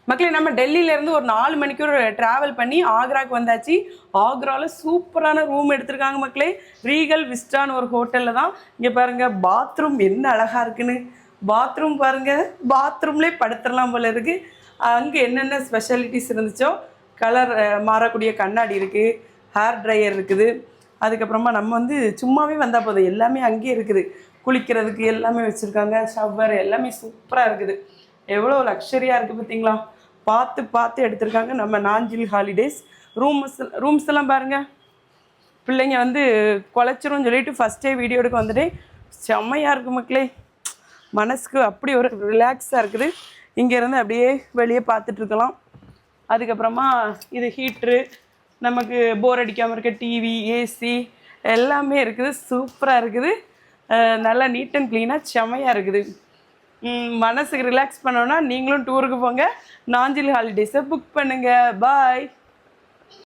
மக்களே நம்ம டெல்லியிலேருந்து ஒரு 4 மணிக்கூர் ட்ராவல் பண்ணி ஆக்ராவுக்கு வந்தாச்சு. ஆக்ராவில் சூப்பரான ரூம் எடுத்திருக்காங்க மக்களே. ரீகல் விஸ்டான்னு ஒரு ஹோட்டலில் தான். இங்கே பாருங்கள் பாத்ரூம் என்ன அழகாக இருக்குன்னு. பாத்ரூம் பாருங்கள், பாத்ரூம்லேயே படுத்துடலாம் போல இருக்குது. அங்கே என்னென்ன ஸ்பெஷாலிட்டிஸ் இருந்துச்சோ, கலர் மாறக்கூடிய கண்ணாடி இருக்குது, ஹேர் ட்ரையர் இருக்குது. அதுக்கப்புறமா நம்ம வந்து சும்மாவே வந்தால் போதும், எல்லாமே அங்கேயே இருக்குது. குளிக்கிறதுக்கு எல்லாமே வச்சுருக்காங்க, ஷவர் எல்லாமே சூப்பராக இருக்குது. எவ்வளோ லக்ஸரியாக இருக்குது பார்த்தீங்களா. பார்த்து பார்த்து எடுத்திருக்காங்க நம்ம நாஞ்சில் ஹாலிடேஸ். ரூம்ஸ் எல்லாம் பாருங்கள். பிள்ளைங்க வந்து குலைச்சிரும் சொல்லிட்டு ஃபஸ்ட்டே வீடியோ எடுக்க வந்துட்டேன். செம்மையாக இருக்குது மக்களே. மனசுக்கு அப்படி ஒரு ரிலாக்ஸாக இருக்குது. இங்கேருந்து அப்படியே வெளியே பார்த்துட்ருக்கலாம். அதுக்கப்புறமா இது ஹீட்ரு, நமக்கு போர் அடிக்காமல் இருக்க டிவி, ஏசி எல்லாமே இருக்குது. சூப்பராக இருக்குது. நல்லா நீட் அண்ட் க்ளீனாக செம்மையாக இருக்குது. மனசுக்கு ரிலாக்ஸ் பண்ணோன்னா நீங்களும் டூருக்கு போங்க. நாஞ்சில் ஹாலிடேஸை புக் பண்ணுங்கள். பாய்.